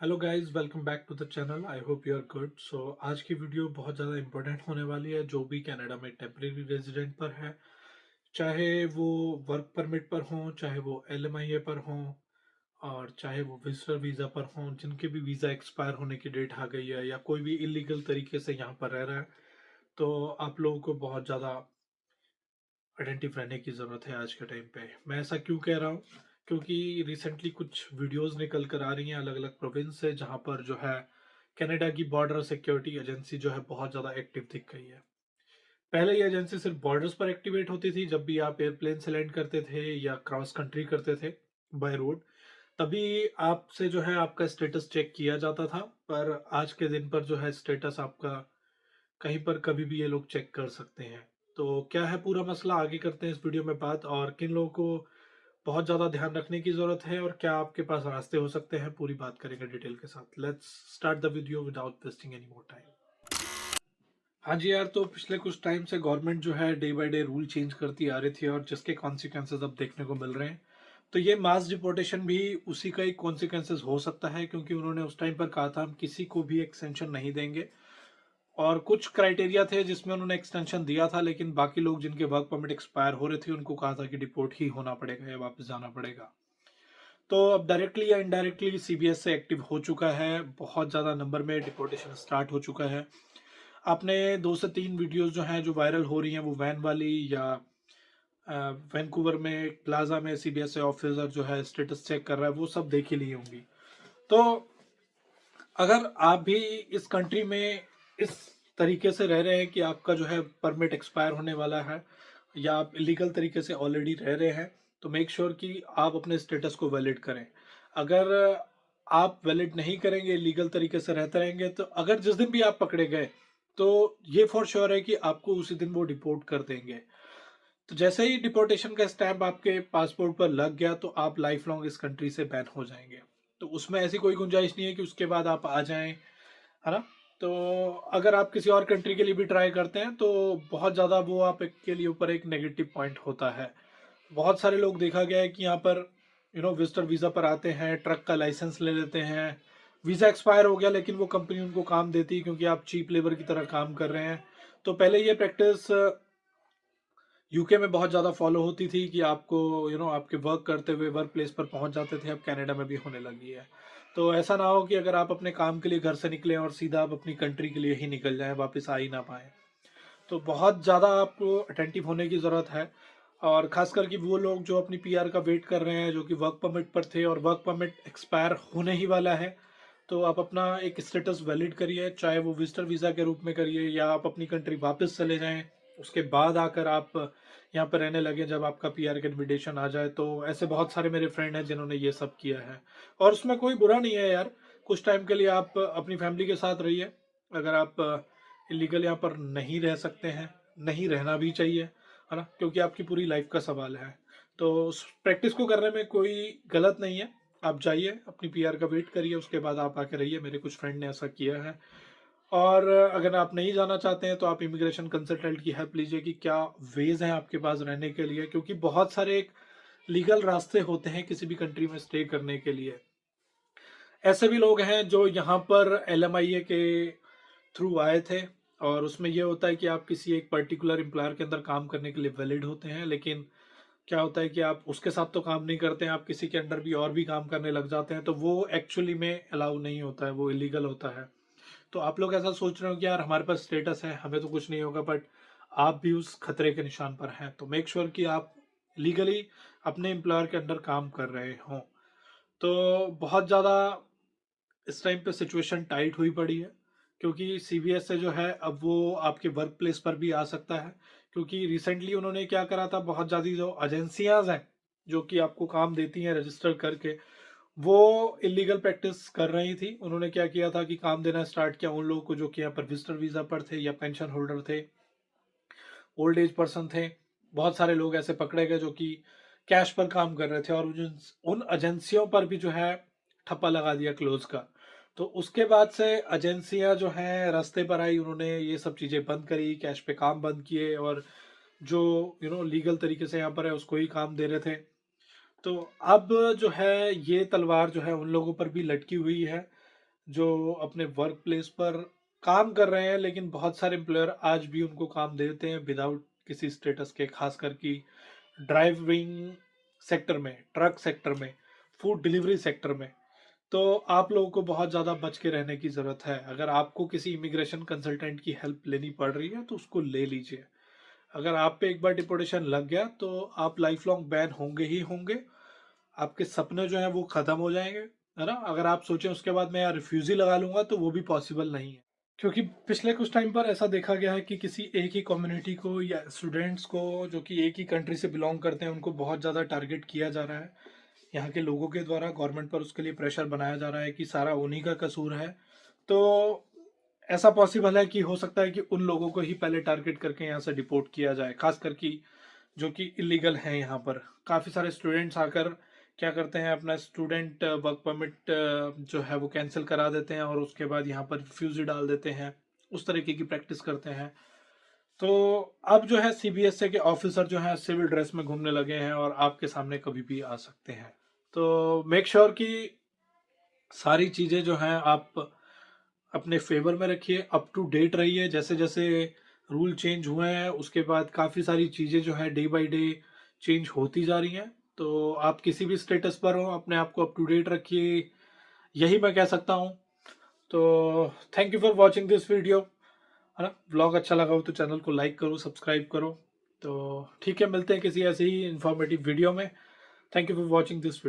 Hello guys, welcome back to the channel. I hope you are good. So आज की video बहुत ज़्यादा important होने वाली है। जो भी कनाडा में टेम्परेरी रेजिडेंट पर है, चाहे वो वर्क परमिट पर हों, चाहे वो एलएमआईए पर हों, और चाहे वो विजिटर वीज़ा पर हों, जिनके भी वीज़ा एक्सपायर होने की डेट आ गई है या कोई भी इलीगल तरीके से यहाँ पर रह रहा है, तो आप लोगों को बहुत ज़्यादा अटेंटिव रहने की ज़रूरत है आज के टाइम पे। मैं ऐसा क्यों कह रहा हूँ? क्योंकि रिसेंटली कुछ वीडियोस निकल कर आ रही हैं अलग अलग प्रोविंस से, जहाँ पर जो है कनाडा की बॉर्डर सिक्योरिटी एजेंसी जो है बहुत ज़्यादा एक्टिव दिख गई है। पहले ये एजेंसी सिर्फ बॉर्डर्स पर एक्टिवेट होती थी, जब भी आप एयरप्लेन से लैंड करते थे या क्रॉस कंट्री करते थे बाय रोड, तभी आपसे जो है आपका स्टेटस चेक किया जाता था। पर आज के दिन पर जो है स्टेटस आपका कहीं पर कभी भी ये लोग चेक कर सकते हैं। तो क्या है पूरा मसला, आगे करते हैं इस वीडियो में बात, और किन लोगों को बहुत ज़्यादा ध्यान रखने की ज़रूरत है और क्या आपके पास रास्ते हो सकते हैं, पूरी बात करेंगे डिटेल के साथ। Let's start the video without wasting any more time. हाँ जी यार, तो पिछले कुछ टाइम से गवर्नमेंट जो है day by day rule change करती आ रही थी, और जिसके कॉन्सिक्वेंसेज अब देखने को मिल रहे हैं। तो ये मास डिपोर्टेशन भी उसी का एक कॉन्सिक्वेंसेज हो सकता है, क्योंकि उन्होंने उस टाइम पर कहा था हम किसी को भी एक्सटेंशन नहीं देंगे। और कुछ क्राइटेरिया थे जिसमें उन्होंने एक्सटेंशन दिया था, लेकिन बाकी लोग जिनके वर्क परमिट एक्सपायर हो रहे थे उनको कहा था कि डिपोर्ट ही होना पड़ेगा या वापस जाना पड़ेगा। तो अब डायरेक्टली या इनडायरेक्टली सीबीएस से एक्टिव हो चुका है, बहुत ज़्यादा नंबर में डिपोर्टेशन स्टार्ट हो चुका है। आपने 2 से 3 वीडियोस जो हैं जो वायरल हो रही हैं, वो वैन वाली या वैंकूवर में प्लाजा में सीबीएस ऑफिसर जो है स्टेटस चेक कर रहा है, वो सब देख ही ली होंगी। तो अगर आप भी इस कंट्री में इस तरीके से रह रहे हैं कि आपका जो है परमिट एक्सपायर होने वाला है, या आप इलीगल तरीके से ऑलरेडी रह रहे हैं, तो मेक श्योर कि आप अपने स्टेटस को वैलिड करें। अगर आप वैलिड नहीं करेंगे, इलीगल तरीके से रहते रहेंगे, तो अगर जिस दिन भी आप पकड़े गए, तो ये फॉर श्योर है कि आपको उसी दिन वो डिपोर्ट कर देंगे। तो जैसे ही डिपोर्टेशन का स्टैंप आपके पासपोर्ट पर लग गया, तो आप लाइफ लॉन्ग इस कंट्री से बैन हो जाएंगे। तो उसमें ऐसी कोई गुंजाइश नहीं है कि उसके बाद आप आ जाएं, है ना? तो अगर आप किसी और कंट्री के लिए भी ट्राई करते हैं, तो बहुत ज़्यादा वो आप के लिए ऊपर एक नेगेटिव पॉइंट होता है। बहुत सारे लोग देखा गया है कि यहाँ पर विजिटर वीज़ा पर आते हैं, ट्रक का लाइसेंस ले लेते हैं, वीज़ा एक्सपायर हो गया लेकिन वो कंपनी उनको काम देती है क्योंकि आप चीप लेबर की तरह काम कर रहे हैं। तो पहले ये प्रैक्टिस यूके में बहुत ज़्यादा फॉलो होती थी कि आपको आपके वर्क करते हुए वर्क प्लेस पर पहुंच जाते थे। अब कनाडा में भी होने लगी है। तो ऐसा ना हो कि अगर आप अपने काम के लिए घर से निकलें और सीधा आप अपनी कंट्री के लिए ही निकल जाएं, वापस आ ही ना पाएँ। तो बहुत ज़्यादा आपको अटेंटिव होने की ज़रूरत है। और ख़ास करके वो लोग जो अपनी पीआर का वेट कर रहे हैं, जो कि वर्क परमिट पर थे और वर्क परमिट एक्सपायर होने ही वाला है, तो आप अपना एक स्टेटस वैलिड करिए, चाहे वो विजिटर वीज़ा के रूप में करिए या आप अपनी कंट्री वापस चले जाएं। उसके बाद आकर आप यहाँ पर रहने लगे जब आपका पीआर का इन्विटेशन आ जाए। तो ऐसे बहुत सारे मेरे फ्रेंड हैं जिन्होंने ये सब किया है, और उसमें कोई बुरा नहीं है यार। कुछ टाइम के लिए आप अपनी फैमिली के साथ रहिए। अगर आप इलीगल यहाँ पर नहीं रह सकते हैं, नहीं रहना भी चाहिए, है ना? क्योंकि आपकी पूरी लाइफ का सवाल है। तो उस प्रैक्टिस को करने में कोई गलत नहीं है। आप जाइए, अपनी पीआर का वेट करिए, उसके बाद आप आके रहिए। मेरे कुछ फ्रेंड ने ऐसा किया है। और अगर आप नहीं जाना चाहते हैं, तो आप इमिग्रेशन कंसल्टेंट की हेल्प लीजिए कि क्या वेज हैं आपके पास रहने के लिए, क्योंकि बहुत सारे एक लीगल रास्ते होते हैं किसी भी कंट्री में स्टे करने के लिए। ऐसे भी लोग हैं जो यहाँ पर एलएमआईए के थ्रू आए थे, और उसमें ये होता है कि आप किसी एक पर्टिकुलर एम्प्लॉयर के अंदर काम करने के लिए वैलिड होते हैं, लेकिन क्या होता है कि आप उसके साथ तो काम नहीं करते हैं, आप किसी के अंडर भी और भी काम करने लग जाते हैं, तो वो एक्चुअली में अलाउ नहीं होता है, वो इलीगल होता है। तो आप लोग ऐसा सोच रहे हो कि यार हमारे पास स्टेटस है, हमें तो कुछ नहीं होगा, बट आप भी उस खतरे के निशान पर हैं। तो मेक श्योर कि आप लीगली अपने एम्प्लॉयर के अंडर काम कर रहे हों। तो बहुत ज़्यादा इस टाइम पे सिचुएशन टाइट हुई पड़ी है, क्योंकि सीबीएस से जो है अब वो आपके वर्क प्लेस पर भी आ सकता है। क्योंकि रिसेंटली उन्होंने क्या करा था, बहुत ज़्यादा जो एजेंसियां हैं जो कि आपको काम देती हैं रजिस्टर करके, वो इलीगल प्रैक्टिस कर रही थी। उन्होंने क्या किया था कि काम देना स्टार्ट किया उन लोगों को जो कि यहाँ पर विजिटर वीज़ा पर थे या पेंशन होल्डर थे, ओल्ड एज पर्सन थे। बहुत सारे लोग ऐसे पकड़े गए जो कि कैश पर काम कर रहे थे, और उन एजेंसियों पर भी जो है ठप्पा लगा दिया क्लोज का। तो उसके बाद से एजेंसियां जो हैं रास्ते पर आई, उन्होंने ये सब चीज़ें बंद करी, कैश पे काम बंद किए, और जो लीगल तरीके से यहाँ पर है उसको ही काम दे रहे थे। तो अब जो है ये तलवार जो है उन लोगों पर भी लटकी हुई है जो अपने वर्क प्लेस पर काम कर रहे हैं, लेकिन बहुत सारे एम्प्लॉयर आज भी उनको काम देते हैं विदाउट किसी स्टेटस के, खासकर कि ड्राइविंग सेक्टर में, ट्रक सेक्टर में, फूड डिलीवरी सेक्टर में। तो आप लोगों को बहुत ज़्यादा बच के रहने की ज़रूरत है। अगर आपको किसी इमिग्रेशन कंसल्टेंट की हेल्प लेनी पड़ रही है तो उसको ले लीजिए। अगर आप पे एक बार डिपोर्टेशन लग गया तो आप लाइफ लॉन्ग बैन होंगे ही होंगे। आपके सपने जो हैं वो ख़त्म हो जाएँगे, है ना? अगर आप सोचें उसके बाद मैं यहाँ रिफ्यूज़ी लगा लूँगा तो वो भी पॉसिबल नहीं है। क्योंकि पिछले कुछ टाइम पर ऐसा देखा गया है कि किसी एक ही कम्युनिटी को या स्टूडेंट्स को जो कि एक ही कंट्री से बिलॉन्ग करते हैं, उनको बहुत ज़्यादा टारगेट किया जा रहा है। यहाँ के लोगों के द्वारा गवर्नमेंट पर उसके लिए प्रेशर बनाया जा रहा है कि सारा उन्हीं का कसूर है। तो ऐसा पॉसिबल है कि हो सकता है कि उन लोगों को ही पहले टारगेट करके यहाँ से डिपोर्ट किया जाए, खासकर कि जो कि इलीगल हैं यहाँ पर। काफ़ी सारे स्टूडेंट्स आकर क्या करते हैं, अपना स्टूडेंट वर्क परमिट जो है वो कैंसिल करा देते हैं और उसके बाद यहाँ पर रिफ्यूजी डाल देते हैं, उस तरीके की प्रैक्टिस करते हैं। तो अब जो है सीबीएसई के ऑफिसर जो हैं सिविल ड्रेस में घूमने लगे हैं और आपके सामने कभी भी आ सकते हैं। तो मेक श्योर कि सारी चीज़ें जो हैं आप अपने फेवर में रखिए, अप टू डेट रहिए। जैसे जैसे रूल चेंज हुए हैं उसके बाद काफ़ी सारी चीज़ें जो है डे बाय डे चेंज होती जा रही हैं। तो आप किसी भी स्टेटस पर हो, अपने आप को अप टू डेट रखिए, यही मैं कह सकता हूँ। तो thank you for watching this video, है ना? व्लॉग अच्छा लगा हो तो चैनल को लाइक करो, सब्सक्राइब करो। तो ठीक है, मिलते हैं किसी ऐसे ही इंफॉर्मेटिव वीडियो में। Thank you for watching this video.